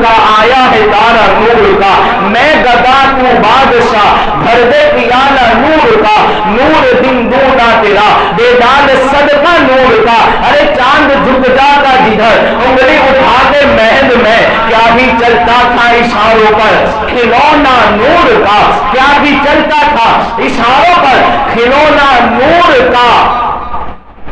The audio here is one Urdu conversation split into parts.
کا آیا ہے تارا نور کا، میں گدا تو بادشاہ بھر دے پیالہ نور کا، نور دن دونا تیرا بیداد صدقہ نور کا، ارے چاند جھک جاتا جدھر انگلی اٹھا دے مہد میں، کیا بھی چلتا تھا اشاروں پر کھلونا نور کا، کیا بھی چلتا تھا اشاروں پر کھلونا نور کا۔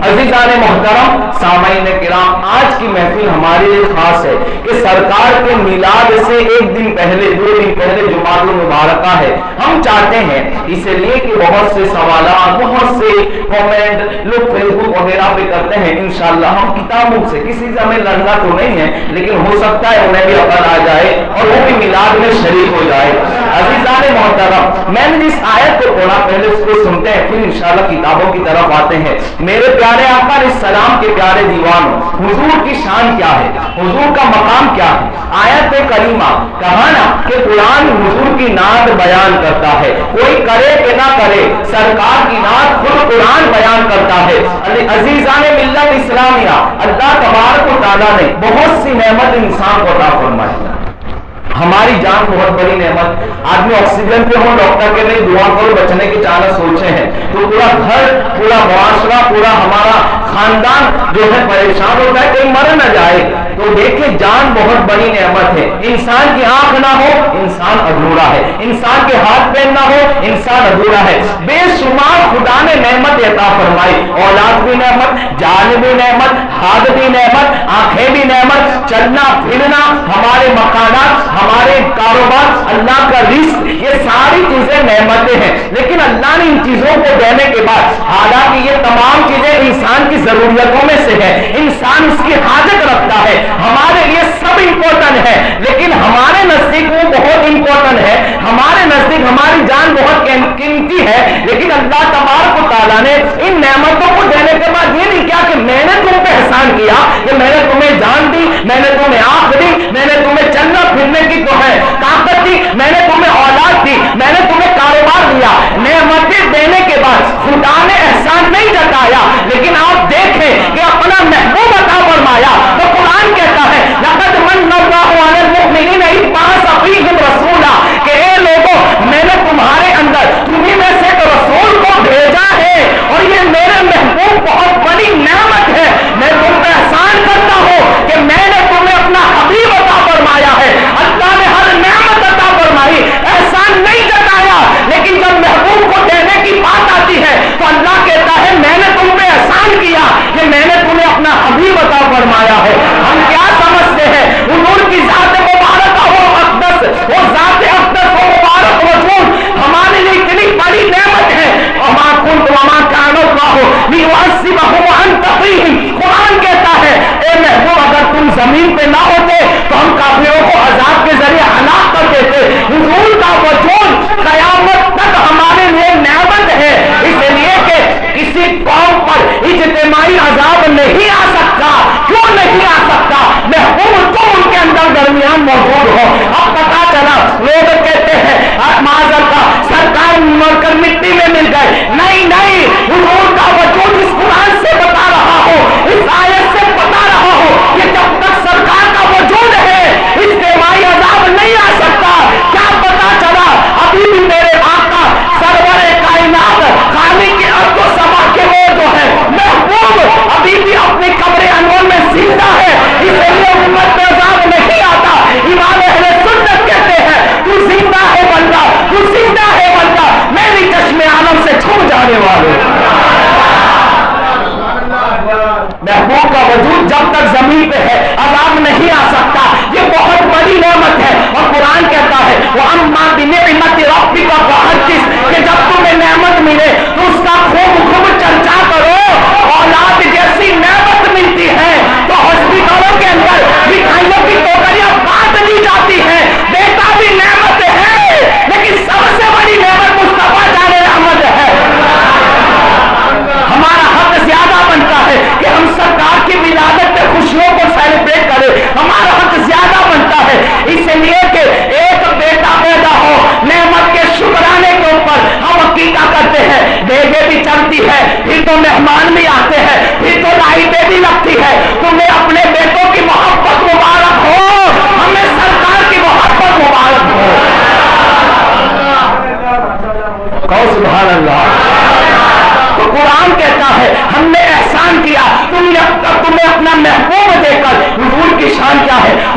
عزیزان محترم، سامعین کرام، آج کی محفل ہمارے لیے خاص ہے کہ سرکار کے میلاد سے ایک دن پہلے 2 دن پہلے جمعہ المبارکہ ہے۔ ہم چاہتے ہیں اس لیے کہ بہت سے سوالات، بہت سے کومنٹ لوگ فیس بک وغیرہ پہ کرتے ہیں، انشاءاللہ ہم کتابوں سے کسی سے ہمیں لڑنا تو نہیں ہے، لیکن ہو سکتا ہے انہیں بھی عقل آ جائے اور وہ بھی میلاد میں شریک ہو جائے۔ عزیزان محترم، میں نے جس آیت کو پڑھا پہلے اس کو سنتے ہیں، پھر انشاءاللہ کتابوں کی طرف آتے ہیں۔ میرے پیارے آقا علیہ السلام کے پیارے دیوانوں، حضور کی شان کیا ہے، حضور کا مقام کیا ہے؟ آیت کریمہ کہا نا کہ قرآن حضور کی نعت بیان کرتا ہے، کوئی کرے کہ نہ کرے سرکار کی نعت خود قرآن بیان کرتا ہے۔ عزیزان ملت اسلامیہ، اللہ تبارک و تعالیٰ نے بہت سی نعمت انسان کو عطا فرمائی۔ ہماری جان بہت بڑی نعمت، آدمی آکسیجن پہ ہو، ڈاکٹر کے لیے دعا کرو بچنے کی چانس سوچے ہیں تو پورا گھر، پورا معاشرہ، پورا ہمارا خاندان جو ہے پریشان ہوتا ہے کوئی مر نہ جائے۔ تو دیکھیں جان بہت بڑی نعمت ہے۔ انسان کی آنکھ نہ ہو انسان ادھورا ہے، انسان کے ہاتھ پیر نہ ہو انسان ادھورا ہے۔ بے شمار خدا نے نعمت عطا فرمائی، اولاد بھی نعمت، جان بھی نعمت، ہاتھ بھی نعمت، آنکھیں بھی نعمت، چلنا پھرنا، ہمارے مکانات، ہمارے کاروبار، اللہ کا رزق، یہ ساری چیزیں نعمتیں ہیں۔ لیکن اللہ نے ان چیزوں کو دینے کے بعد، حالانکہ یہ تمام چیزیں انسان کی ضروریتوں میں سے ہے، انسان اس کی حاجت رکھتا ہے، ہمارے لیے سب امپورٹنٹ ہے، لیکن ہمارے نزدیک وہ بہت امپورٹنٹ ہے، ہمارے نزدیک ہماری جان بہت قیمتی ہے۔ لیکن اللہ تبارک و تعالیٰ نے ان نعمتوں کو دینے کے بعد یہ نہیں کیا کہ میں نے تم پہ احسان کیا کہ میں نے تمہیں جان دی، میں نے تمہیں آنکھ دی، میں نے تمہیں چلنا پھرنے کی تو ہے طاقت دی، میں نے تمہیں اولاد دی، میں نے تمہیں کاروبار دیا۔ نعمتیں دینے کے بعد خدا نے احسان نہیں جتایا، لیکن آپ دیکھیں کہ اپنا محبوب عطا فرمایا۔ تو قرآن کہتا ہے لقد من اللہ علی المؤمنین اذ بعث فیہم رسولا، کہ اے لوگوں میں نے تمہارے اندر تمہیں میں سے ایک رسول کو بھیجا ہے، اور یہ میرے محبوب بہت بڑی نعمت ہے۔ میں تم پہ احسان کرتا ہوں کہ میں نے تمہیں اپنا حبیب عطا فرمایا ہے۔ اللہ نے ہر نعمت عطا فرمائی، احسان نہیں جتایا، لیکن جب محبوب کو دینے کی بات آتی ہے تو اللہ کہتا ہے میں نے تم پہ احسان کیا کہ میں نے تمہیں اپنا حبیب عطا فرمایا ہے۔ ہم کیا سمجھتے ہیں حضور کی ذات مبارک ہو اقدس، وہ ذات اقدس و مبارک وجود ہمارے لیے اتنی بڑی نعمت ہے۔ وما كنت وما كان الله ليعذبهم وانت فيهم، قرآن کہتا ہے اے محبوب اگر تم زمین پہ نہ ہوتے تو ہم کافروں کو عذاب کے ذریعے ہلاک کر دیتے۔ حضور کا وجود قیامت تک ہمارے لیے نعمت ہے، اس لیے کہ کسی قوم پر اجتماعی عذاب نہیں آ سکتا۔ کیوں نہیں آ سکتا؟ محبوب تو ان کے اندر درمیان موجود ہو۔ اب پتا چلا لوگ کہتے ہیں معاذ اللہ سرکار مر کر مٹی میں مل گئے، نہیں نہیں، حضور کا وجود اس قرآن سے بتا رہا ہو، اس آیت سے بتا رہا ہو کہ جب تک سرکار کا وجود ہے اجتماعی عذاب نہیں آ سکتا۔ کیا پتا چلا ابھی بھی میرے آقا سرور کائنات خالق کے ارض و سما کے وہ جو ہے محبوب ابھی بھی اپنی قبر انور میں زندہ ہے، اس لیے امت میں عذاب نہیں آتا۔ امام اہل سنت کہتے ہیں تو زندہ ہے بندہ، تو زندہ ہے بندہ، میری چشم عالم سے چھو جانے والے۔ محبوب کا وجود جب تک زمین پہ ہے عذاب نہیں آ سکتا، یہ بہت بڑی نعمت ہے۔ اور قرآن کہتا ہے وَأَمَّا بِنِعْمَةِ رَبِّكَ فَحَدِّثْ، کہ جب تمہیں نعمت ملے تو اس کا خوب چرچا کرو۔ اولاد جیسی نعمت ملتی ہے تو ہاسپٹلوں کے اندر مٹھائیوں کی ٹوکریاں بانٹ لی جاتی ہیں، بیٹا بھی نعمت ہے، لیکن سب سے بڑی نعمت مصطفیٰ جان رحمت ہے۔ ہمارا حق زیادہ بنتا ہے کہ ہم سرکار کی ولادت پہ خوشیوں کو سیلیبریٹ کریں، ہمارا حق زیادہ بنتا ہے، اس لیے کہ ایک بیٹا پیدا ہو نعمت کے شکرانے کے اوپر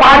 5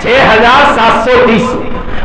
6730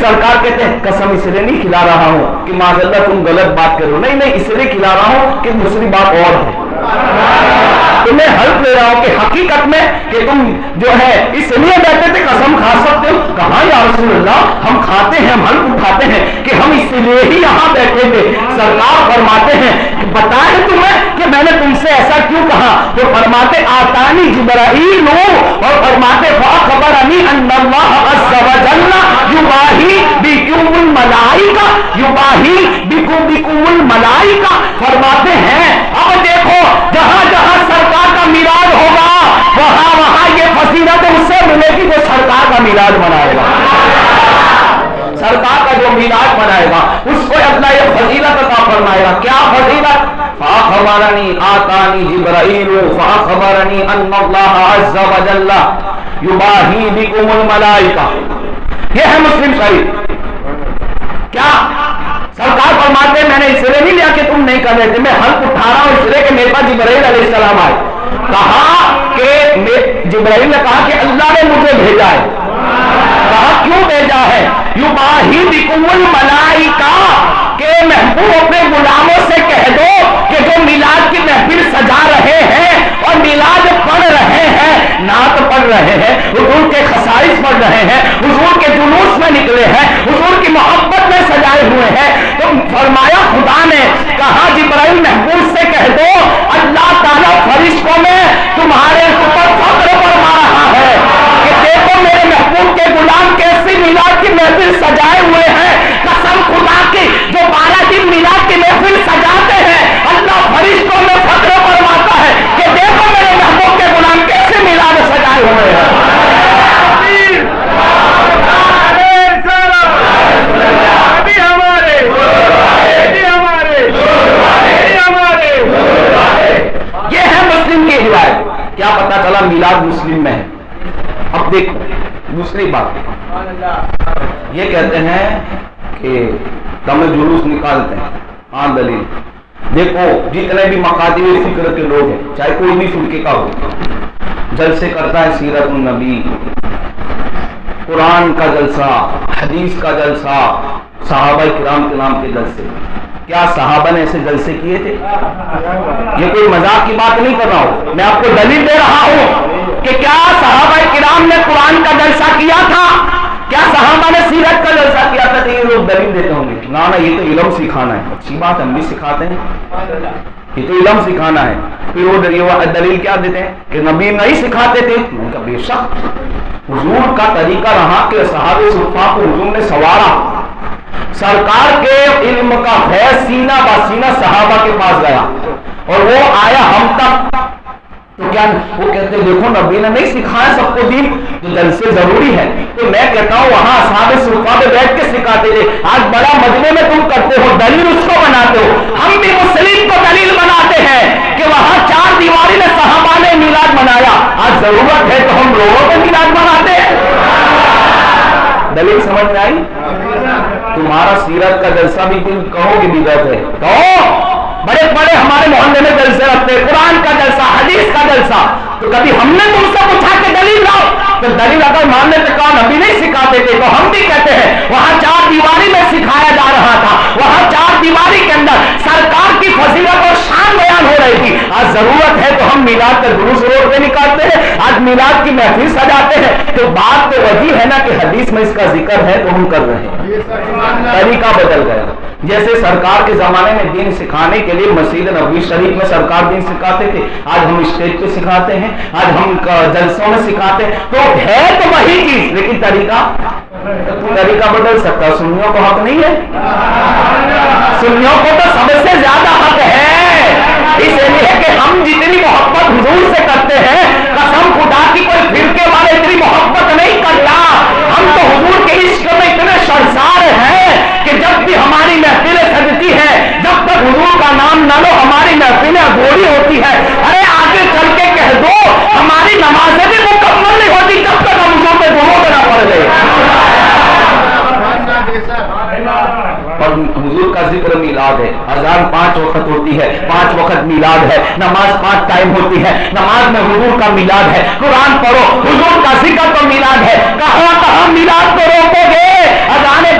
سرکار کہتے ہیں قسم اس لیے نہیں کھلا رہا ہوں کہ معاذ اللہ تم غلط بات کرو، نہیں نہیں، اس لیے کھلا رہا ہوں کہ دوسری بات اور ہے، تمہیں حلف لے رہا ہوں کہ حقیقت میں کہ تم جو ہے اس لیے بیٹھے تھے قسم کھا سکتے ہو؟ کہاں یا رسول اللہ ہم کھاتے ہیں، ہم حلف اٹھاتے ہیں کہ ہم اس لیے ہی یہاں بیٹھے تھے۔ سرکار فرماتے ہیں کہ بتا ہے تمہیں کہ میں نے تم سے ایسا کیوں کہا؟ تو فرماتے آتانی جبرائیل، اور فرماتے فاخبرنی ان اللہ عز وجل یباہی بکم الملائکہ، یباہی بکم الملائکہ، فرماتے ہیں اب دیکھو جہاں جہاں سرکار کا میلاد ہوگا وہاں وہاں یہ فضیلت اس سے ملے گی جو سرکار کا میلاد منائے گا۔ سرکار کا جو میلاد منائے گا اس کو اللہ یہ فضیلت عطا فرمائے گا۔ کیا فضیلت؟ فاخبرنی آتانی جبرائیل فاخبرنی ان اللہ عز وجل یباہی بکم الملائکہ، یہ ہے مسلم شریف۔ کیا سرکار فرماتے ہیں میں نے اس لیے نہیں لیا کہ تم نہیں کر رہے تھے، میں حلف اٹھا رہا ہوں اس لیے کہ میرے پاس جبرائیل علیہ السلام آئے، کہا کہ جبرائیل نے کہا کہ اللہ نے مجھے بھیجا ہے، کہا کیوں بھیجا ہے؟ یباہی بکم الملائکہ، کہ محبوب اپنے غلاموں سے کہہ دو کہ جو میلاد کی محفل سجا رہے ہیں اور میلاد پڑھ رہے ہیں، نعت پڑھ رہے ہیں، حضور کے خصائص پڑھ رہے ہیں، حضور کے جلوس میں نکلے ہیں، حضور کی محبت میں سجائے ہوئے ہیں، تو فرمایا خدا نے کہا جبرائیل محبوب سے کہہ دو اللہ تعالیٰ فرشتوں میں تمہارے اوپر فخر فرما رہا ہے کہ دیکھو میرے محبوب کے غلام کیسی میلاد کی محفل سجائے ہوئے ہیں۔ قسم خدا کی جو 12 دن میلاد کی محفل سجاتے ہیں اللہ فرشتوں میں فخر فرماتا ہے کہ دیکھو میرے محبوب کے غلام کیسے میلاد سجائے ہوئے ہیں۔ یہ ہے مسلم کی روایت۔ کیا پتا چلا میلاد مسلم میں ہے؟ اب دیکھو دوسری بات، یہ کہتے ہیں کہ ہم جلوس نکالتے ہیں، ہاں دلیل دیکھو جتنے بھی مقادیر فکر کے لوگ ہیں چاہے کوئی بھی فرقے کا ہو، جلسے کرتا ہے سیرت النبی، قرآن کا جلسہ، حدیث کا جلسہ، صحابہ کرام کے نام کے جلسے۔ کیا صحابہ نے ایسے جلسے کیے تھے؟ یہ کوئی مذاق کی بات نہیں کر رہا ہوں، میں آپ کو دلیل دے رہا ہوں کہ کیا صحابہ کرام نے قرآن کا جلسہ کیا تھا؟ کیا صحابہ نے سیرت کا جلسہ کیا تھا؟ تو یہ لوگ دلیل دیتے ہوں گے نا یہ تو علم سکھانا ہے۔ اچھی بات، ہم بھی سکھاتے ہیں، یہ تو علم سکھانا ہے۔ پھر وہ دلیل کیا دیتے ہیں کہ نبی نہیں سکھاتے تھے؟ میں کہا بے شک حضور کا طریقہ رہا کہ صحابہ صفحہ کو حضور نے سوارا، سرکار کے علم کا فیض سینہ با سینہ صحابہ کے پاس گیا اور وہ آیا ہم تک، تو کیا وہ کہتے دیکھو نبی نے نہیں سکھایا سب کو دین، تو جلسے ضروری ہے۔ تو میں کہتا ہوں وہاں اصحاب صفحہ پہ بیٹھ کے سکھاتے تھے، آج بڑا مجمع میں تم کرتے ہو، دلیل اس کو بناتے ہو۔ ہم بھی مسلم کو دلیل بناتے ہیں کہ وہاں 4 دیواری میں صحابہ نے میلاد منایا، آج ضرورت ہے تو ہم لوگوں کو میلاد مناتے ہیں۔ دلیل سمجھ میں آئی؟ تمہارا سیرت کا جلسہ بھی تم کہو کہ بدعت ہے، کہو بڑے بڑے ہمارے محلے میں جلسے رکھتے ہیں، قرآن کا جلسہ، حدیث کا جلسہ، تو کبھی ہم نے تم سے پوچھا کہ دلیل لاؤ؟ تو دلیل اگر ماننے سے کہا نبی نہیں سکھاتے تھے تو ہم بھی کہتے ہیں وہاں 4 دیواری میں سکھایا جا رہا تھا، وہاں 4 دیواری کے اندر سرکار کی فضیلت اور شان بیان ہو رہی تھی۔ آج ضرورت ہے تو ہم میلاد کا جلوس روڈ پہ نکالتے ہیں، آج میلاد کی محفل سجاتے ہیں، تو بات تو وہی ہے نا کہ حدیث میں اس کا ذکر ہے تو ہم کر رہے ہیں، طریقہ بدل گیا۔ جیسے سرکار کے زمانے میں دین سکھانے کے لیے مسجد نبوی شریف میں سرکار دین سکھاتے تھے، آج ہم اسٹیج پہ سکھاتے ہیں، آج ہم جلسوں میں سکھاتے ہیں، تو ہے تو وہی چیز لیکن طریقہ بدل سکتا ہے۔ سنیوں کو حق نہیں ہے؟ سنیوں کو تو سب سے زیادہ حق ہے، اس لیے کہ ہم جتنی محبت حضور سے کرتے ہیں قسم خدا کی کوئی فرقے والے اتنی محبت نہیں کرتا۔ ہم تو حضور کے عشق میں اتنے شرسار ہیں کہ جب بھی ہماری محفلیں سجتی ہیں، جب تک حضور کا نام نہ لو ہماری محفلیں ادھوری ہوتی ہے۔ ارے آگے چل کے کہہ دو ہماری نمازیں بھی مکمل نہیں ہوتی جب تک ہم حضور پہ دونوں نہ پڑھ گئے۔ اور حضور کا ذکر میلاد ہے، اذان 5 وقت ہوتی ہے، 5 وقت میلاد ہے، نماز 5 ٹائم ہوتی ہے، نماز میں حضور کا میلاد ہے، قرآن پڑھو حضور کا ذکر تو میلاد ہے۔ کہاں کہاں میلاد کو روکو گے؟ اذان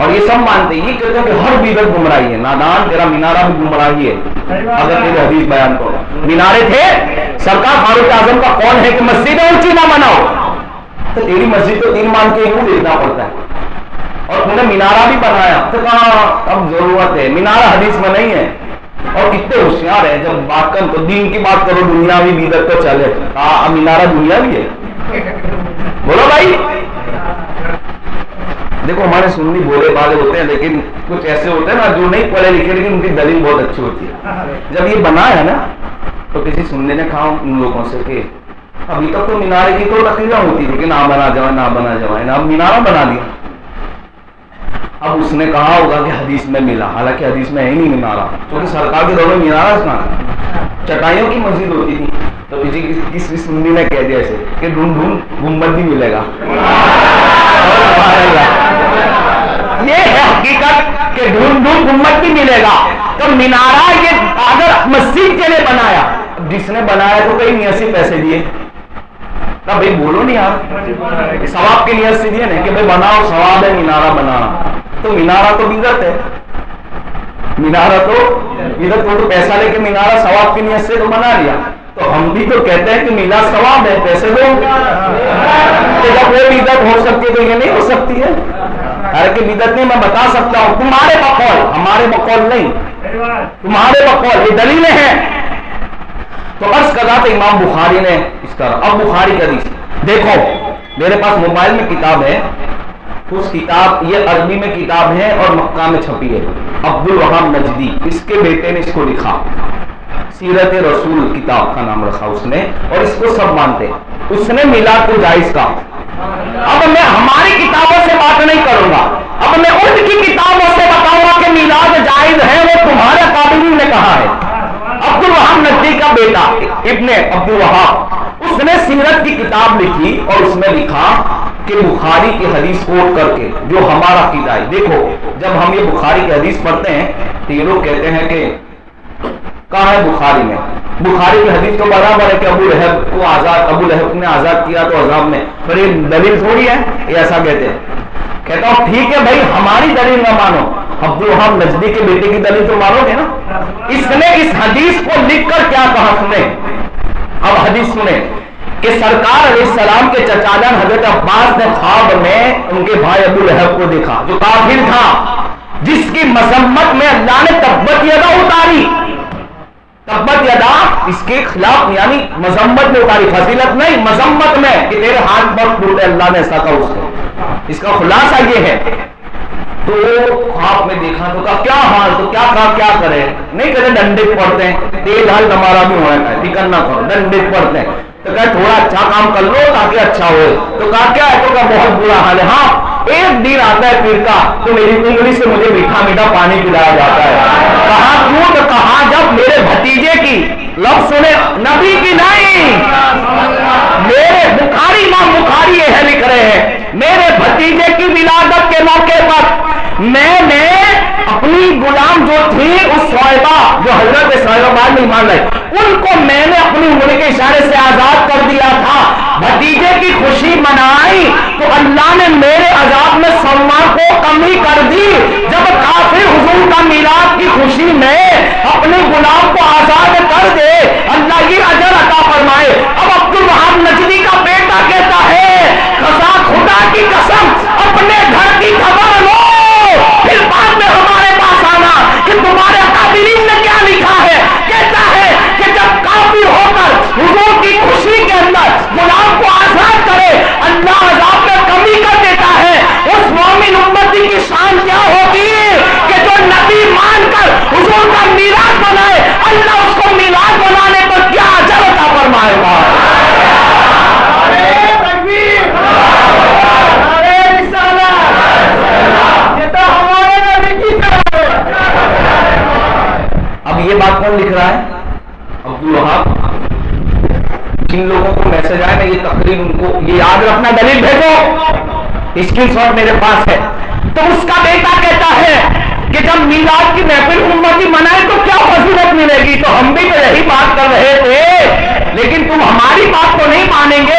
اور یہ سب مانتے ہیں، یہ کہتے ہیں کہ ہر بدعت گمراہی ہے. نادان تیرا مینارہ بھی گمراہی ہے اگر تیرے حدیث بیان کرو. مینارے تھے، سرکار فاروق اعظم کا قول ہے کہ مسجد اونچی نہ بناؤ، تو تیری مسجد تو 3 مان کے یوں دیکھنا پڑتا ہے. اور تم نے مینارہ بھی بنایا تو کہاں اب ضرورت ہے، مینارہ حدیث میں نہیں ہے. اور کتنے ہوشیار ہیں، جب بات کر تو دین کی بات کرو، دنیاوی بدعت تو چلے. اب مینارہ دنیا بھی ہے. بولو بھائی. دیکھو ہمارے سنی بولے والے ہوتے ہیں، لیکن کچھ ایسے ہوتے ہیں نا جو نہیں پڑھے لکھے لیکن ان کی دلیل بہت اچھی ہوتی ہے. جب یہ بنایا نا تو کسی سننے نے کہا ان لوگوں سے کہ ابھی تک تو مینارے کی تو نتیجہ ہوتی تھی کہ نہ بنا جائے نہ بنا جائے، اب مینارہ بنا دیا. اب اس نے کہا ہوگا کہ حدیث میں ملا، حالانکہ حدیث میں ہے ہی نہیں مینارہ، کیونکہ سرکار کے دور میں مینارہ کہاں، چٹائیوں کی مسجد ہوتی تھی. تو کسی سنی نے کہہ دیا ایسے کہ ڈھونڈ ڈھونڈ گنبد بھی ملے گا. یہ ہے حقیقت کہ ڈھونڈ ڈھونڈ گنبد بھی ملے گا. تو مینارہ یہ اگر مسجد کے لیے بنایا، جس نے بنایا تو کئی نیت سے پیسے دیے نا بھائی، بولو نہیں یار، ثواب کی نیت سے دیے نا کہ بھائی بناؤ، ثواب ہے مینارہ بنانا. تو مینارہ تو بدعت ہے، مینارہ تو بدعت، وہ تو پیسہ لے کے مینارہ ثواب کی نیت سے تو بنا لیا. تو ہم بھی تو کہتے ہیں کہ مینارہ ثواب ہے، پیسے دو. کہ جب وہ بدعت ہو سکتی ہے تو یہ نہیں ہو سکتی ہے. حالانکہ بدعت نہیں، میں بتا سکتا ہوں تمہارے بقول، ہمارے بقول نہیں، تمہارے بقول، یہ دلیلیں ہیں. تو عرض کر رہا تھا امام بخاری نے اس کا. اب بخاری کا حدیث دیکھو، میرے پاس موبائل میں کتاب ہے، اس کتاب یہ عربی میں کتاب ہے اور مکہ میں چھپی ہے. عبد الوہاب نجدی، اس کے بیٹے نے اس کو لکھا، سیرت رسول کتاب کا نام رکھا اس نے، اور اس کو سب مانتے. اس نے میلاد کو جائز کہا. اب میں ہماری کتابوں سے بات نہیں کروں گا، اب میں ان کی کتابوں سے بتاؤں گا کہ میلاد جائز ہے، وہ تمہارے قابلین نے کہا ہے. عبد الوہاب نجدی کا بیٹا ابن عبد الوہاب، اس نے سیرت کی کتاب لکھی اور اس میں لکھا کہ بخاری کی حدیث کوٹ کر کے جو ہمارا عقیدہ ہے. دیکھو جب ہم یہ بخاری کی حدیث پڑھتے ہیں تو یہ لوگ کہتے ہیں کہ کہاں ہے بخاری میں، بخاری کی حدیث تو برابر ہے کہ ابو لہب نے آزاد کیا تو عذاب میں، پر یہ دلیل تھوڑی ہے، یہ ایسا کہتے ہیں. کہتا ہوں ٹھیک ہے بھائی، ہماری دلیل نہ مانو، عبد الوہاب نجدی کے بیٹے کی دلیل تو مانو گے نا. اس نے اس حدیث کو لکھ کر کیا کہا سنیں. اب حدیث سنیں کہ سرکار علیہ السلام کے چچا جان حضرت عباس نے خواب میں ان کے بھائی ابو لہب کو دیکھا جو کافر تھا، جس کی مذمت میں اللہ نے تبت یدا اتاری. تبت یدا اس کے خلاف یعنی مذمت میں اتاری، فضیلت نہیں، مذمت میں کہ تیرے ہاتھ بخت ٹوٹے، اللہ نے ایسا کہا اس کو. اس کا خلاصہ یہ ہے. تو خواب میں دیکھا تو کہا کیا حال، تو کیا کہا کیا کرے، نہیں کہتے ڈنڈے پڑتے ہیں، تیل حال ہمارا بھی ہونا ہے، فکر نہ کرو، ڈنڈے پڑتے ہیں. تو کہا تھوڑا اچھا کام کر لو تاکہ اچھا ہوئے. تو کہا کیا ہے، تو کہا بہت برا حال ہے. ہاں ایک دن آتا ہے پیر کا تو میری انگلی سے مجھے میٹھا میٹھا پانی پلایا جاتا ہے. کہا کیوں، تو کہا جب میرے بھتیجے کی، لفظ سنے نبی کی نہیں، میرے بخاری امام بخاری یہ لکھ رہے ہیں، میرے بھتیجے کی ولادت کے موقع پر میں نے اپنی غلام جو تھی اس صہیبہ جو حضرت صہیبہ بعد میں ایمان لائے، ان کو میں نے اپنی انگلی کے اشارے سے آزاد کر دیا تھا. بھتیجے کی خوشی منائی تو اللہ نے میرے عذاب میں سما کو کمی کر دی. جب کافر حضور کا میلاد کی خوشی میں اپنے غلام کو آزاد کر دے، اللہ یہ اجر عطا فرمائے. اب عبد الوہاب نجدی کا بیٹا کہتا ہے خدا کی قسم اپنے گھر کی خبر لو، پھر بعد میں ہمارے پاس آنا کہ تمہارے قابلین نے کیا لکھا ہے. کہتا ہے کہ جب کافر ہو کر حضور کی خوشی کے اندر غلام کو آزاد کرے، اللہ عذاب میں کمی کر دیتا ہے. اس مومن امتی کی شان کیا ہوگی کہ جو نبی مان کر حضور کا میلاد بنائے، اللہ اس کو میلاد بنانے پر کیا اجر عطا فرمائے گا. اب یہ بات کون لکھ رہا ہے؟ عبد الوہاب. جن لوگوں کو میسج آئے میں یہ تقریر ان کو یہ یاد رکھنا، دلیل بھیجو، اسکرین شاٹ میرے پاس ہے. تو اس کا بیٹا کہتا ہے کہ جب میلاد کی محفل امتی منائے تو کیا فضیلت ملے گی. تو ہم بھی تو یہی بات کر رہے تھے، لیکن تم ہماری بات تو نہیں مانیں گے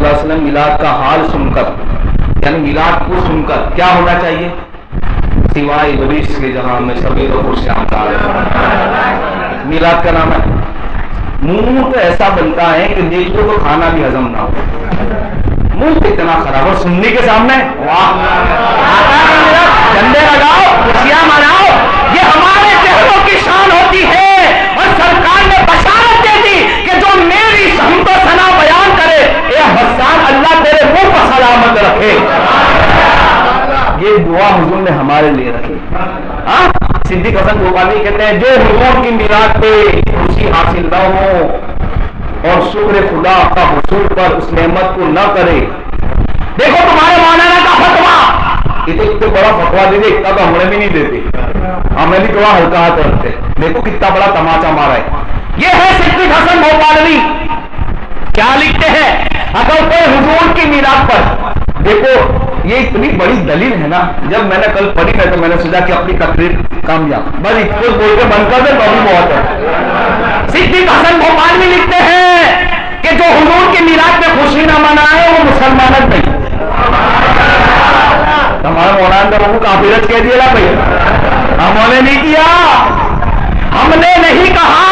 صلی اللہ علیہ وسلم میلاد کا حال سن کر، یعنی میلاد کو سن کر کیا ہونا چاہیے؟ سوائے ابلیس کے جہاں میں سبھی کو خوش آمدید۔ میلاد کا نام ہے، منہ تو ایسا بنتا ہے کہ دیکھ لو تو کھانا بھی ہضم نہ ہو، منہ کتنا خراب اور سننے کے سامنے واہ جھنڈے لگاؤ، خوشیاں مناؤ، یہ ہمارے چہروں کی شان ہوتی ہے۔ اور سرکار نے بشارت دے دی کہ جو میری حمد و ثنا بیان کرے، اے حسان اللہ تیرے منہ کو سلامت رکھے۔ یہ دعا حضور نے ہمارے لیے رکھی۔ صدیق حسن گوپالی کہتے ہیں جو حضور کی میلاد پہ خوشی حاصل نہ ہو اور شکر خدا کا حصول پر اس نعمت کو نہ کرے، دیکھو تمہارے مولانا کا فتوا، یہ تو بڑا فتوا دے دے، اتنا تو ہمیں بھی نہیں دیتے، ہمیں بھی تھوڑا ہلکا ہاتھ رکھتے، دیکھو کتنا بڑا تماچا مارا ہے۔ یہ ہے صدیق حسن گوپالوی، کیا لکھتے ہیں؟ اگر کوئی حضور کی میلاد پر، دیکھو یہ اتنی بڑی دلیل ہے نا، جب میں نے کل پڑھی ہے تو میں نے سوچا کہ اپنی تقریر کامیاب بس اتنے بول کے بند کر دے تو بھی بہت ہے۔ صدیق حسن گوپالوی لکھتے ہیں کہ جو حضور کی میلاد میں خوشی نہ منائے وہ مسلمان نہیں۔ ہمارے مولانا نے وہ کافرت کہہ دیا نا بھائی، ہم نے نہیں کیا، ہم نے نہیں کہا،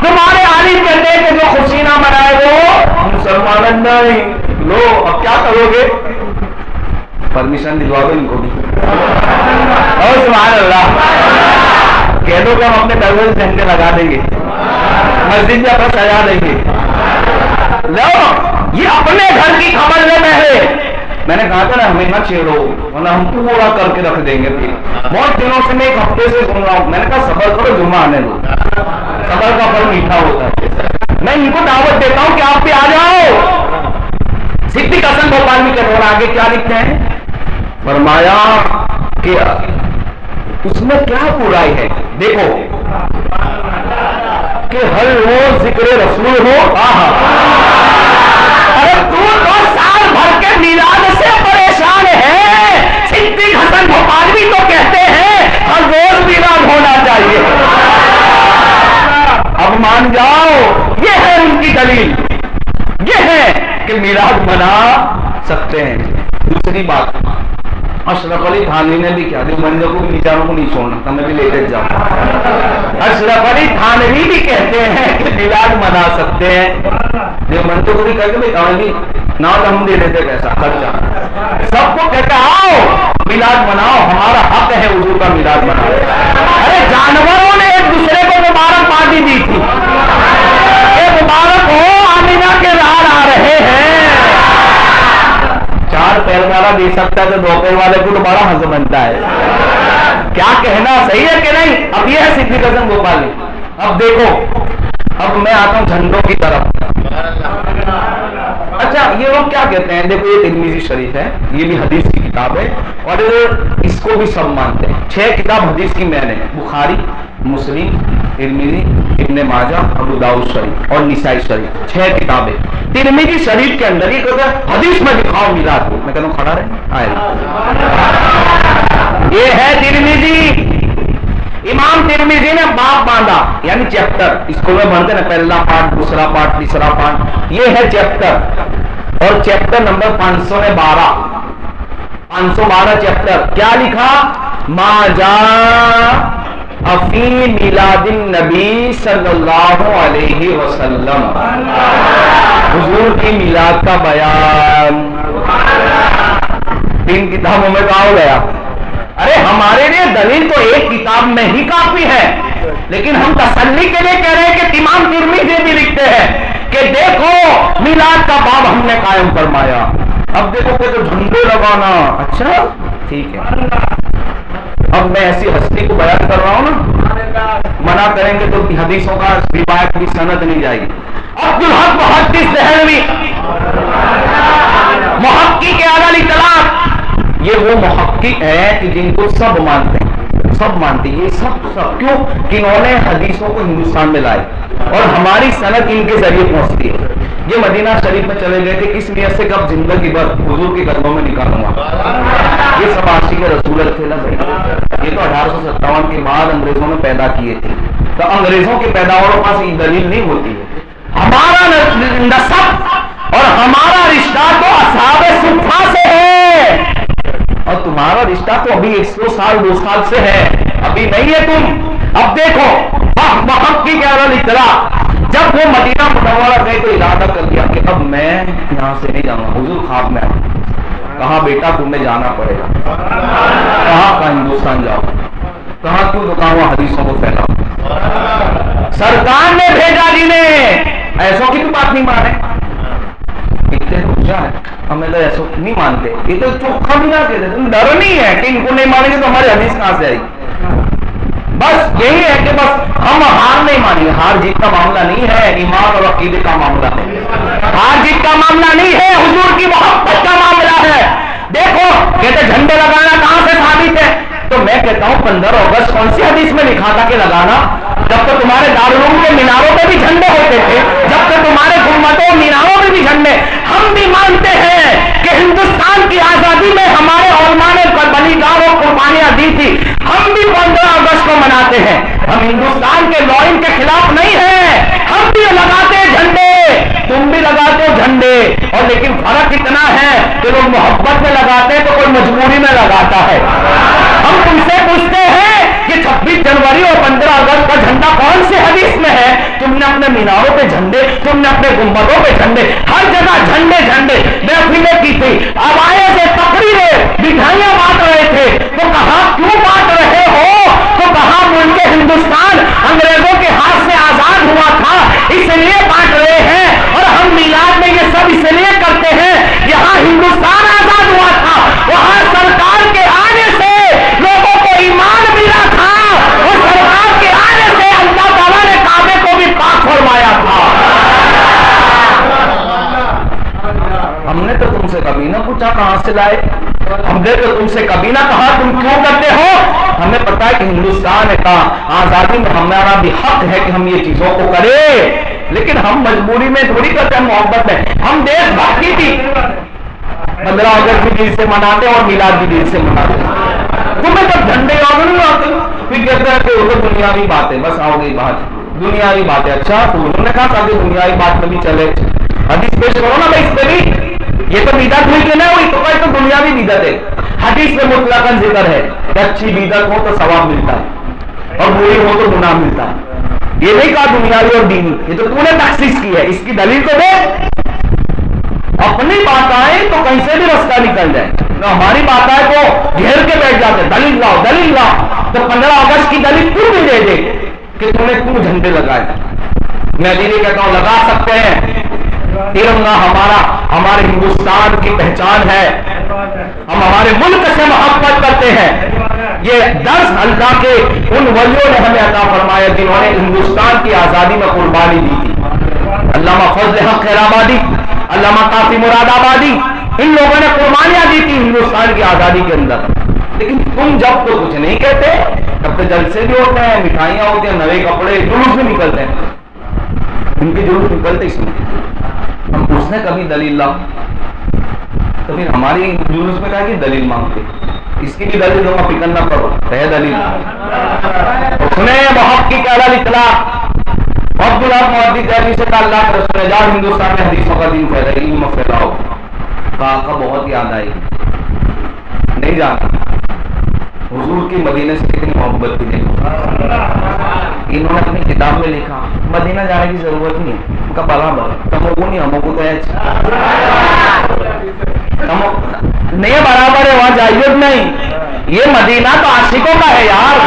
تمہارے عالم کہتے ہیں کہ جو خوشی نہ منائے وہ مسلمان نہیں۔ لو اب کیا کرو گے؟ پرمیشن دلوا دو ان کو بھی، اور سبحان اللہ کہہ دو کہ ہم اپنے دروازے سے جھنڈے لگا دیں گے، مسجد میں اپنا سجا دیں گے۔ لو یہ اپنے گھر کی خبر لے بہرے، میں نے کہا تھا نا ہمیں نہ چھیڑو ورنہ ہم پورا کر کے رکھ دیں گے۔ پھر بہت دنوں سے میں ایک ہفتے سے سن رہا ہوں، میں نے کہا صبر کرو، جمعہ آنے دو، صبر کا پھل میٹھا ہوتا ہے۔ میں ان کو دعوت دیتا ہوں کہ آپ بھی آ جاؤ۔ صدیق حسن گوپالوی کے دور آگے کیا لکھتے ہیں؟ فرمایا کہ اس میں کیا برائی ہے؟ دیکھو کہ ہر روز ذکر رسول ہو، ارے تو سال بھر کے میلاد سے پریشان ہے، صدیق حسن گوپالوی تو کہتے ہیں ہر روز میلاد ہونا چاہیے۔ اب مان جاؤ، یہ ہے ان کی دلیل، یہ ہے کہ میلاد منا سکتے ہیں۔ دوسری بات اشرف علی تھانوی نے بھی کیا، دیوبندیوں کو بھی نیچاروں کو نہیں چھوڑنا، تمہیں بھی لیتے جاؤ۔ اشرف علی تھانوی بھی کہتے ہیں کہ میلاد منا سکتے ہیں، دیوبندیوں کو بھی کہتے ہیں بھائی نہ ہم دے دیتے پیسہ خرچہ، سب کو کہتے آؤ میلاد مناؤ، ہمارا حق ہے حضور کا میلاد مناؤ۔ ارے جانوروں نے ایک دوسرے کو مبارکبادی دی تھی، مبارک ہو آمینہ کے لال آ رہے ہیں۔ چار پیر والا دے سکتا ہے تو دو پیر والے کو تو بڑا حق بنتا ہے۔ کیا کہنا صحیح ہے کہ نہیں؟ اب یہ ہے صدیق حسن گوپالوی۔ اب دیکھو، اب میں آتا ہوں جھنڈوں کی طرف۔ اچھا یہ لوگ کیا کہتے ہیں؟ دیکھو یہ ترمذی شریف ہے، یہ بھی حدیث کی کتاب ہے اور اس کو بھی سب مانتے ہیں۔ 6 کتاب حدیث کی میں نے، بخاری، مسلم، ترمذی، ابن ماجہ، ابو داؤد شریف اور نسائی شریف، 6 کتابیں۔ ترمذی شریف کے اندر یہ کہتے ہیں حدیث میں دکھاؤ میلاد کو، میں کہتا ہوں کھڑا رہے آئے۔ یہ ہے ترمذی، امام ترمذی نے باب باندھا یعنی چیپٹر، اس کو میں بنتے نا پہلا پارٹ، دوسرا پارٹ، تیسرا پارٹ، یہ ہے چیپٹر، اور چیپٹر نمبر 512 چیپٹر کیا لکھا؟ ما جاء فی میلاد النبی صلی اللہ علیہ وسلم، حضور کی میلاد کا بیان۔ 3 کتابوں میں کہا ہو گیا۔ ارے ہمارے لیے دلیل تو ایک کتاب میں ہی کافی ہے، لیکن ہم تسلی کے لیے کہہ رہے ہیں کہ امام ترمذی بھی لکھتے ہیں کہ دیکھو میلاد کا باب ہم نے قائم فرمایا۔ اب دیکھو کہ تو جھنڈے لگانا، اچھا ٹھیک ہے، اب میں ایسی ہستی کو بیان کر رہا ہوں نا، منع کریں گے تو حدیثوں کا روایت کی سند نہیں جائے گی۔ عبدالحق محدث دہلوی، محقق اعلی اطلاق، یہ وہ محقق ہے کہ جن کو سب مانتے ہیں، سب مانتے ہیں، یہ سب کیوں کہ انہوں نے حدیثوں کو ہندوستان میں لائے اور ہماری سند ان کے ذریعے پہنچتی ہے۔ یہ مدینہ شریف میں چلے گئے تھے کس نیت سے کہ اب زندگی بھر حضور کے قدموں میں نکالوں گا۔ یہ سب عاشق رسول تھے نا بھائی، یہ تو 1857 کے بعد انگریزوں نے پیدا کیے تھے، تو انگریزوں کے پیداواروں پاس یہ دلیل نہیں ہوتی ہے۔ ہمارا نسب اور ہمارا رشتہ تو اصحاب صفہ سے ہے، اور تمہارا رشتہ تو ابھی 100 سال 2 سال سے ہے، ابھی نہیں ہے تم۔ اب دیکھو محق کی کہہ رہا اطلاع، جب وہ مدینہ منورہ گئے تو ارادہ کر دیا کہ اب میں یہاں سے نہیں جاؤں گا۔ حضور خواب میں آئے، کہا بیٹا تمہیں جانا پڑے گا، کہاں ہندوستان جاؤ، کہاں کیوں، تو کہاں حدیثوں کو پھیلاؤ۔ سرکار نے بھیجا جنہیں، ایسوں کی تو بات نہیں مانے، اتنے تو اونچا ہے، ہمیں تو ایسا نہیں مانتے، یہ تو چوکھا بھی نہ کہتے، ڈر نہیں ہے کہ ان کو نہیں مانیں گے تو ہماری حدیث کہاں سے آئی۔ بس یہی ہے کہ بس ہم ہار نہیں مانیں گے، ہار جیت کا معاملہ نہیں ہے، ایمان اور عقیدے کا معاملہ ہے، ہار جیت کا معاملہ نہیں ہے، حضور کی محبت کا معاملہ ہے۔ دیکھو کہتے جھنڈے لگانا کہاں سے ثابت ہے، تو میں کہتا ہوں 15 اگست کون سی حدیث میں لکھا تھا کہ لگانا؟ جب تو تمہارے دارالعلوم کے میناروں پہ بھی جھنڈے ہوتے تھے، جب تو تمہارے گنبدوں میناروں پہ بھی جھنڈے۔ ہم بھی مانتے ہیں کہ ہندوستان کی آزادی میں ہمارے علماء نے بلیدار اور قربانیاں دی تھی، ہم بھی 15 اگست کو مناتے ہیں، ہم ہندوستان کے لائن کے خلاف نہیں ہیں، ہم بھی لگاتے ہیں جھنڈے، تم بھی لگاتے ہو جھنڈے، اور لیکن فرق اتنا ہے کہ لوگ محبت میں لگاتے ہیں تو کوئی مجبوری میں لگاتا ہے۔ ہم تم سے پوچھتے ہیں کہ 26 جنوری اور 15 اگست کا جھنڈا کون سی حدیث میں ہے؟ تم نے اپنے میناروں پہ جھنڈے، تم نے اپنے گنبدوں پہ جھنڈے، ہر جگہ جھنڈے جھنڈے، محفلیں کی تھی، آوازیں سے تقریریں، مٹھائیاں بانٹ رہے تھے، تو کہاں کیوں بانٹ رہے ہو؟ تو کہاں ملک ہندوستان انگریزوں کے ہاتھ سے آزاد ہوا تھا اس لیے بانٹ رہے ہیں، اور ہم میلاد میں یہ سب اس لیے کرتے ہیں، یہاں ہندوستان آزاد ہوا تھا، وہاں سرکار کے آنے سے لوگوں کو ایمان ملا تھا، اور سرکار کے آنے سے اللہ تعالیٰ نے کعبے کو بھی پاک فرمایا تھا۔ ہم نے تو تم سے کبھی نہ پوچھا کہاں سے لائے، ہم نے تو تم سے کبھی نہ کہا تم کیوں کرتے ہو، ہمیں پتا ہے کہ ہندوستان کا آزادی میں ہمارا بھی حق ہے کہ ہم یہ چیزوں کو کریں، لیکن ہم مجبوری میں تھوڑی کرتے ہیں، محبت میں ہم دیش بھکتی تھی 15 اگست بھی دل سے مناتے اور میلاد بھی دل سے مناتے۔ تمہیں جب جھنڈے یاد نہیں آتے پھر کہتے ہیں کہ وہ تو دنیاوی باتیں، بس آؤ گئی بات دنیاوی باتیں، اچھا تو انہوں نے کہا تھا کہ دنیاوی بات میں بھی چلے، حدیث پیش کرو نا بھائی، اس پہ بھی یہ تو بدعت ہوئی کہ نہ ہوئی، تو کوئی تو دنیاوی بدعت ہے، حدیث میں مطلقاً ذکر ہے کہ اچھی بدعت ہو تو ثواب ملتا ہے اور بری ہو تو گناہ ملتا ہے، یہ نہیں کہا دنیاوی اور دینی، یہ تو نے تخصیص کی ہے، اس کی دلیل تو دے، اپنی بات آئے تو کہیں سے بھی رستہ نکل جائے، نہ ہماری بات آئے تو گھیر کے بیٹھ جاتے، دلیل لاؤ دلیل لاؤ، تو 15 اگست کی دلیل کیوں نہیں دے دے کہ تم نے کیوں جھنڈے لگائے؟ میں دینی کہتا ہوں لگا سکتے ہیں، ترنگا ہمارے ہندوستان کی پہچان ہے، ہم ہمارے ملک سے محبت کرتے ہیں، یہ درس اللہ کے ان ولیوں نے ہمیں عطا فرمایا جنہوں نے ہندوستان کی آزادی میں قربانی دی تھی، علامہ فضل حق خیر آبادی، علامہ قاسم مراد آبادی، ان لوگوں نے قربانیاں دی تھی ہندوستان کی آزادی کے اندر، لیکن تم جب تو کچھ نہیں کہتے تب تو جلسے بھی ہوتے ہیں، مٹھائیاں ہوتی ہیں، نئے کپڑے، جلوس بھی نکلتے ہیں، ان کے جلوس نکلتے اس میں ہم پوچھتے کبھی دلیل لاؤ، تو پھر ہماری جلوس میں کہا کہ دلیل مانگتے، اس کی بھی دلیل دوں گا، فکر نہ کرو، ہے دلیل سنیں محق کی کہلا اطلاع، عبداللہ محدث دہلوی سے کہا اللہ کے رسول جا ہندوستان میں حدیثوں کا دین پھیلائے، علم پھیلاؤ، کہا کا بہت یاد آئی، نہیں جانا، حضور کی مدینے سے کتنی محبت تھی، انہوں نے اپنی کتاب میں لکھا مدینہ جانے کی ضرورت نہیں ہے، ان کا برابر تمو کو نہیں ہموں کو تو ہے نہیں برابر ہے، وہاں جائیے نہیں، یہ مدینہ تو عاشقوں کا ہے یار،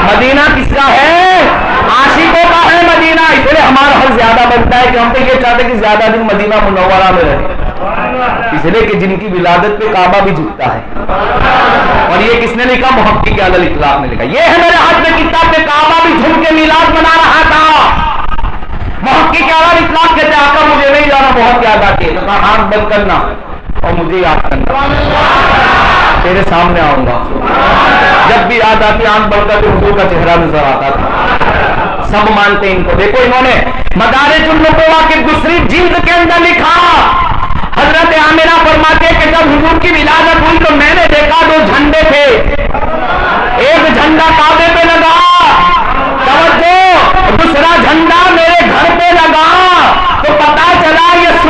مدینہ کس کا ہے؟ عاشقوں کا ہے مدینہ، اس لیے ہمارا حل زیادہ بنتا ہے کہ ہم تو یہ چاہتے ہیں کہ زیادہ دن مدینہ منورہ میں رہے، اس لیے کہ جن کی ولادت پہ کعبہ بھی جھکتا ہے، اور یہ کس نے لکھا؟ محقق اعلی الاطلاق نے لکھا، یہ ہے میرے ہاتھ میں کتاب پہ کعبہ بھی جھک کے میلاد منا رہا تھا، محقق اعلی الاطلاق کہتے آقا مجھے نہیں جانا، بہت یاد آتی ہے، تو کہا آنکھ بند کرنا اور مجھے یاد کرنا، تیرے سامنے آؤں گا، جب بھی یاد آتی آنکھ بند کر کے حضور کا چہرہ نظر آتا تھا، سب مانتے ان کو، دیکھو انہوں نے مدارج النبوہ کی دوسری جلد کے اندر لکھا، حضرت عامرہ فرماتے کہ جب حضور کی ولادت ہوئی تو میں نے دیکھا 2 جھنڈے تھے، ایک جھنڈا کعبے پہ لگا، توجہ، دوسرا جھنڈا میرے گھر پہ لگا، تو پتا چلا یہ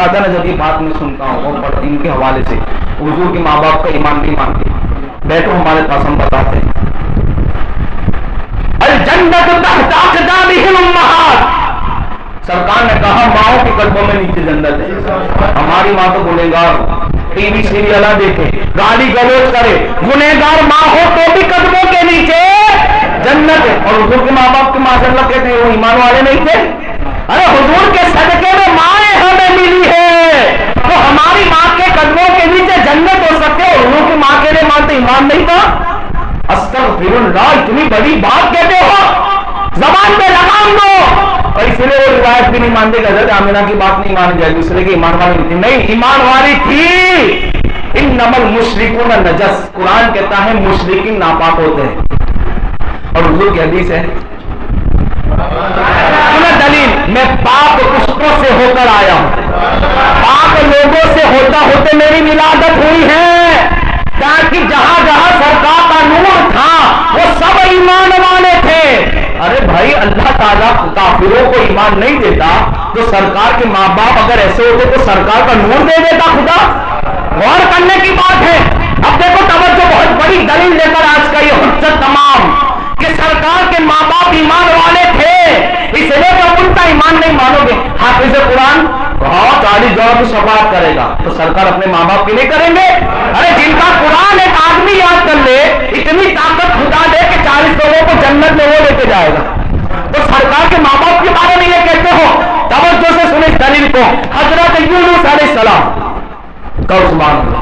کہا تھا نا جب یہ بات میں سنتا ہوں اور ان کے حوالے سے حضور کے ماں باپ کا ایمان نہیں مانتے، بیٹھو ہمارے پاس ہم بتاتے ہیں۔ الجنت تحت اقدامہم امہات، سرکار نے کہا ماؤں کے قدموں میں نیچے جنت ہے۔ ہماری ماں تو گنہگار ٹی وی سیریل دیکھے، گالی گلوچ کرے، گنہگار ماں ہو تو بھی قدموں کے نیچے جنت ہے۔ اور حضور کے ماں باپ کے ماشاءاللہ کہتے ہیں وہ ایمان والے نہیں تھے؟ ارے حضور کے صدقے میں مائیں ہمیں ملی ہے تو ہماری ماں کے قدموں کے نیچے جنت ہو سکتے، اور حضور کی ماں کے لیے مانتے ایمان نہیں تھا؟ استغفر اللہ، اتنی بڑی بات کہتے ہو، زبان پہ لگام دو۔ اور اس لیے وہ روایت بھی نہیں مانتے کہ حضرت آمنہ کی بات نہیں مانی جائے، دوسرے کی ایمان والی نہیں تھی، نہیں ایمان والی تھی۔ انما المشرکون نجس، قرآن کہتا ہے مشرکین ناپاک ہوتے ہیں، اور حضور کی حدیث ہے دلیل، میں پاک پشتوں سے ہو کر آیا ہوں، پاک لوگوں سے ہوتے میری ولادت ہوئی ہے، تاکہ جہاں جہاں سرکار کا نور تھا وہ سب ایمان والے تھے۔ ارے بھائی اللہ تعالیٰ کافروں کو ایمان نہیں دیتا تو سرکار کے ماں باپ اگر ایسے ہوتے تو سرکار کا نور دے دیتا خدا؟ غور کرنے کی بات ہے۔ اب دیکھو توجہ، بہت بڑی دلیل لے کر آج کا یہ حجت تمام کہ سرکار کے ماں باپ ایمان والے تھے، اس لیے تو ان کا ایمان نہیں مانو گے۔ حافظ قرآن 40 جوڑوں کی شفاعت کرے گا تو سرکار اپنے ماں باپ کے لیے کریں گے؟ ارے جن کا قرآن ایک آدمی یاد کر لے، اتنی طاقت خدا دے کہ 40 لوگوں کو جنت میں وہ لے کے جائے گا، تو سرکار کے ماں باپ کے بارے میں یہ کہتے ہو؟ توجہ سے سنیں اس دلیل کو۔ حضرت یونس علیہ السلام، سبحان اللہ،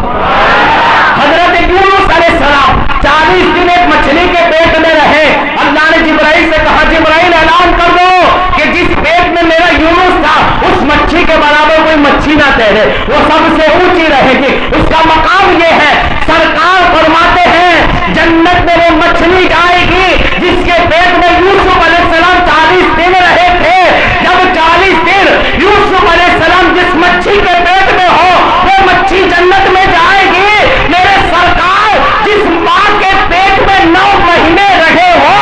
حضرت یونس علیہ السلام 40 دن ایک مچھلی کے پیٹ میں رہے۔ اللہ نے جبرائیل سے کہا جبرائیل اعلان کر دو کہ جس پیٹ میں میرا یونس تھا اس مچھلی کے برابر کوئی مچھلی نہ تیرے، وہ سب سے اونچی رہے گی، اس کا مقام یہ ہے۔ سرکار فرماتے ہیں جنت میں وہ مچھلی جائے گی جس کے پیٹ میں یوسف علیہ السلام 40 دن رہے تھے۔ جب 40 دن یوسف علیہ السلام جس مچھلی کے پیٹ میں ہو وہ مچھلی جنت میں جائے گی۔ میرے سرکار جس ماں کے پیٹ میں 9 مہینے رہے ہو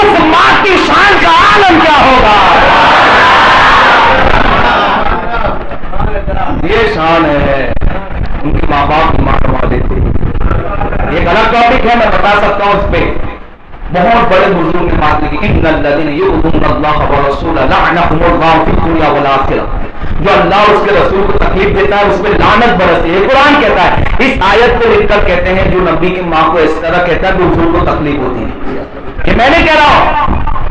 اس ماں کی شان کا عالم کیا ہوگا؟ یہ شان ہے، ان کے ماں باپ ایمان والے تھے۔ ایک الگ ٹاپک ہے، میں بتا سکتا ہوں اس پہ، بہت بڑے بزرگ نے بات لکھی، ان الذین یؤذون اللہ ورسولہ لعنہم اللہ فی الدنیا والآخرہ، جو اللہ اور اس کے رسول کو تکلیف دیتا ہے اس پہ لعنت برستی ہے۔ قرآن کہتا ہے، اس آیت کو لکھ کر کہتے ہیں جو نبی کی ماں کو اس طرح کہتا ہے کہ حضور کو تکلیف ہوتی ہے۔ یہ میں نہیں کہہ رہا ہوں،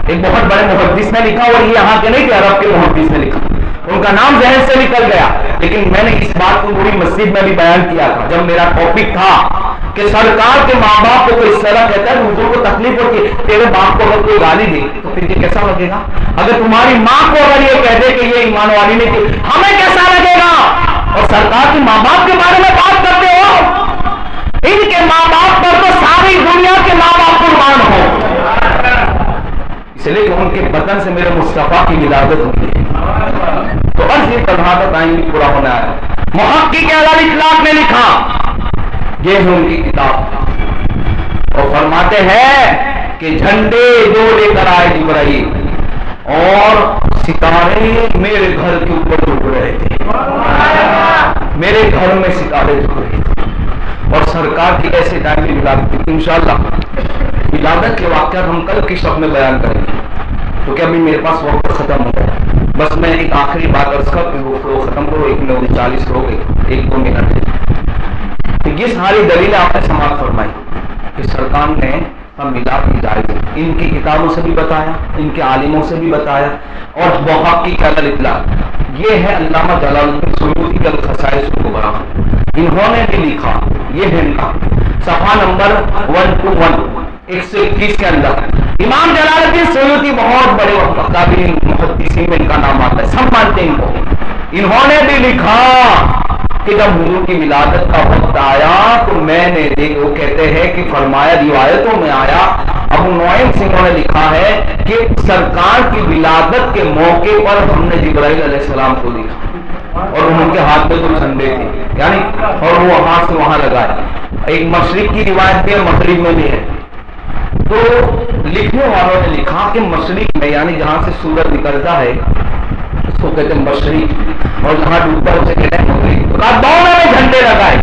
ایک بہت بڑے محدث نے لکھا، اور یہ یہاں کے نہیں کہ عرب کے محدث نے لکھا، ان کا نام ذہن سے نکل گیا، لیکن میں نے اس بات کو پوری مسجد میں بھی بیان کیا تھا جب میرا ٹاپک تھا کہ سرکار کے ماں باپ کو اس طرح کہتا ہے حضور کو تکلیف ہوتی ہے۔ تیرے باپ کو اگر کوئی گالی دے تو پھر یہ کیسا لگے گا؟ اگر تمہاری ماں کو اگر یہ کہہ دے کہ یہ ایمان والی نہیں تھی، ہمیں کیسا لگے گا؟ اور سرکار کے ماں باپ کے بارے میں بات کرتے ہو، ان کے ماں باپ پر تو ساری دنیا کے ماں باپ قربان ہو، اس لیے کہ ان کے بدن سے میرے مصطفیٰ کی ولادت ہوئی ہے۔ تو بس یہ تنہا کا ٹائم بھی پورا ہونا ہے۔ محقق اعلی اطلاق نے لکھا، یہ ہے ان کی کتاب، اور فرماتے ہیں کہ جھنڈے جو لے کر آئے جبرائیل اور ستارے میرے گھر کے اوپر جھک رہے تھے، میرے گھر میں ستارے جھک رہے تھے، اور سرکار کی ایسے ٹائم کی ولادت تھی۔ انشاءاللہ ولادت کے واقعات ہم کل کی شب میں بیان کریں گے، کیونکہ ابھی میرے پاس وقت ختم ہو گیا۔ بس میں ایک آخری بات عرض کر کے وہ ختم کرو، 1:40 ہو گئی، 1-2 منٹ۔ یہ ساری دلیلیں آپ نے سماعت فرمائی کہ سرکار نے میلاد کی جائز، ان کی کتابوں سے بھی بتایا، ان کے عالموں سے بھی بتایا، اور محقق اطلاع یہ ہے علامہ جلال الدین سیوطی کا خصائص الکبریٰ، انہوں نے بھی لکھا، یہ ہے ان کا صفحہ نمبر 121 121 کے اندر۔ امام جلال الدین سیوطی بہت بڑے قابل محدثین میں ان کا نام آتا ہے، سب مانتے ہیں ان کو۔ انہوں نے بھی لکھا کہ جب حضور کی ولادت کا وقت آیا تو میں نے وہ کہتے ہیں کہ فرمایا، روایتوں میں آیا، ابو نعیم سنگھوں نے لکھا ہے کہ سرکار کی ولادت کے موقع پر ہم نے جبرائیل علیہ السلام کو دیکھا، اور ان کے ہاتھ میں تو جھنڈے تھے، یعنی اور وہ وہاں سے وہاں لگائے۔ ایک مشرق کی روایت بھی ہے، مغرب میں بھی ہے۔ تو لکھنے والوں نے لکھا کہ مشرق میں یعنی جہاں سے سورج نکلتا ہے اس اس کو کہتے ہیں مشرق، اور جہاں ڈوبتا ہے اسے کہتے ہیں مغرب۔ تو کہا دونوں میں جھنڈے لگائے۔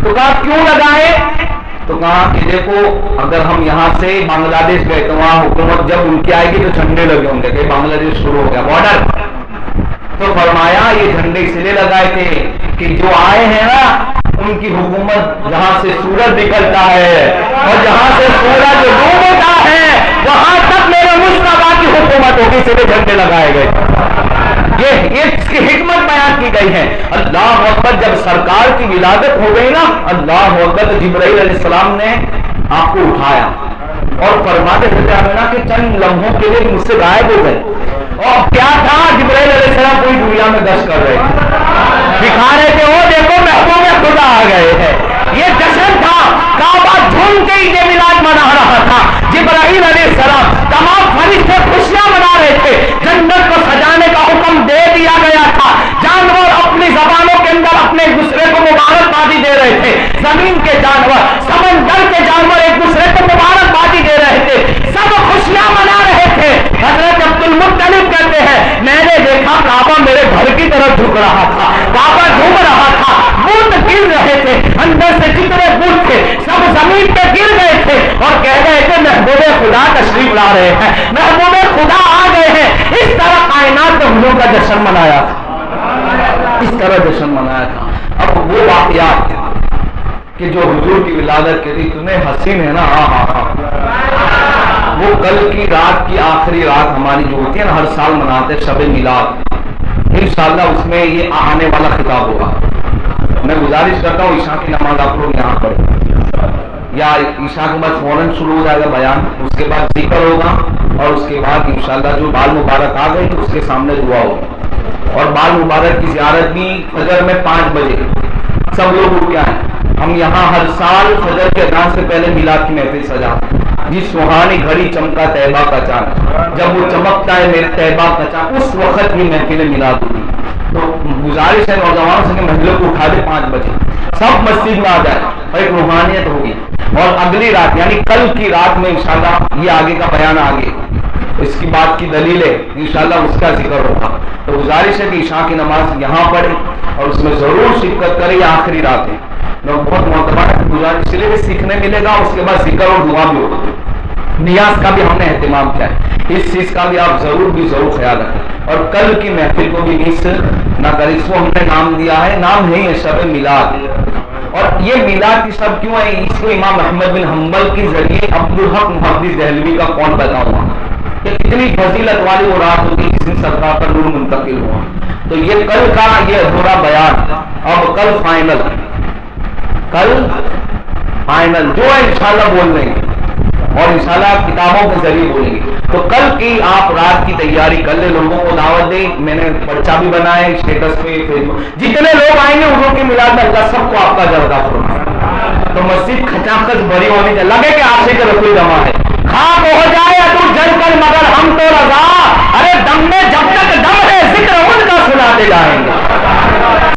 تو کہا کیوں لگائے؟ تو کہا کہ دیکھو اگر ہم یہاں سے بنگلہ دیش گئے تو وہاں حکومت جب ان کی آئے گی تو جھنڈے لگے ہوں گے کہ بنگلہ دیش شروع ہو گیا بارڈر۔ تو فرمایا یہ جھنڈے اس لیے لگائے تھے کہ جو آئے ہیں نا ان کی حکومت جہاں سے سورج نکلتا ہے اور جہاں سے سورج ڈوبتا ہے وہاں تک میرے مصطفیٰ کی حکومت ہوگی، اس لیے جھنڈے لگائے گئے۔ یہ اس کی حکمت بیان کی گئی ہے۔ اللہ اکبر، جب سرکار کی ولادت ہو گئی نا، اللہ اکبر، تو جبرائیل علیہ السلام نے آپ کو اٹھایا اور فرماتے تھے آمینہ کہ چند لمحوں کے لیے مجھ سے غائب ہو گئے، اور کیا تھا؟ جبرائیل علیہ السلام پوری دنیا میں گشت کر رہے تھے، دکھا رہے تھے وہ دیکھو محبوب خدا آ گئے ہیں۔ یہ جشن تھا، کعبہ جھوم کے عید میلاد منا رہا تھا، جبرائیل علیہ السلام تمام فرشتے خوشیاں منا رہے تھے، جنت کو سجانے کا حکم دے دیا گیا تھا، جانور اپنی زبانوں کے اندر اپنے ایک دوسرے کو مبارکبادی دے رہے تھے، زمین کے جانور، سمندر کے جانور ایک دوسرے کو مبارکبادی دے رہے تھے، سب خوشیاں منا رہے تھے۔ حضرت عبد المطلب کہتے ہیں میں نے دیکھا کعبہ میرے گھر کی طرف جھک رہا تھا، کعبہ جھوم رہا تھا، بت گر رہے تھے، اندر سے جتنے بت تھے سب زمین پہ گر گئے تھے اور کہہ رہے تھے محبوب خدا تشریف لا رہے ہیں، محبوب خدا آ گئے ہیں۔ اس طرح کائنات میں ہم کا جشن منایا تھا، اس طرح جشن منایا تھا۔ اب وہ واقعات کہ جو حضور کی ولادت کے لیے اتنے حسین ہے نا، وہ کل کی رات کی آخری رات ہماری جو ہوتی ہے نا، ہر سال مناتے شب میلاد، انشاءاللہ اس میں یہ آنے والا خطاب ہوگا۔ میں گزارش کرتا ہوں عشاء کی نماز آپ لوگ یہاں پڑھیں، یا عشاء کے بعد فوراً شروع ہو جائے گا بیان، اس کے بعد ذکر ہوگا، اور اس کے بعد انشاءاللہ جو بال مبارک آ گئے تو اس کے سامنے دعا ہوگی، اور بال مبارک کی زیارت بھی فجر میں 5 بجے سب لوگ اٹھ کے آئیں۔ ہم یہاں ہر سال فجر کے اذان سے پہلے میلاد کی محفل سجاتے ہیں، جس سہانی گھڑی چمکا طیبہ کا چاند، جب وہ چمکتا ہے میرے طیبہ کا چاند، اس وقت یہ محفل میلاد ہوتی ہے۔ تو گزارش ہے نوجوانوں سے کہ محلوں کو اٹھا دے 5 بجے، سب مسجد میں آ جائے اور ایک روحانیت ہوگی، اور اگلی رات یعنی کل کی رات میں انشاءاللہ یہ آگے کا بیان آگے اس کی بات کی دلیل ہے، انشاءاللہ اس کا ذکر ہوگا۔ تو گزارش ہے کہ عشاء کی نماز یہاں پڑھیں اور اس میں ضرور شرکت کریں، یہ آخری رات ہے۔ بہت معتبر گزارش اس لیے بھی سیکھنے ملے گا، اس کے بعد ذکر اور دعا بھی ہوگا، نیاز کا بھی ہم نے اہتمام کیا ہے، اس چیز کا بھی آپ ضرور خیال رکھیں، اور کل کی محفل کو بھی مس نہ کریں۔ اس کو ہم نے نام دیا ہے، نام ہے یہ شب میلاد، اور یہ میلاد کی شب کیوں ہے اس کو امام احمد بن حنبل کے ذریعے عبدالحق محدث دہلوی کا کون بتاؤں گا کہ کتنی فضیلت والی وہ رات ہوتی جس دن سرکار پر نور منتقل ہوا۔ تو یہ کل کا یہ ادھورا بیان، اب کل فائنل جو ہے انشاءاللہ بول لیں گے، اور انشاءاللہ کتابوں کے ذریعے بولیں گے۔ تو کل کی آپ رات کی تیاری کر لیں، لوگوں کو دعوت دیں، میں نے پرچہ بھی بنایا ہے اسٹیٹس پہ، فیس بک، جتنے لوگ آئیں گے حضور کی میلاد میں اللہ سب کو آپ کا اجر عطا فرمائے۔ تو مسجد کھچا کھچ بھری ہونی چاہیے، لگے کہ عاشق رسول جمع ہے۔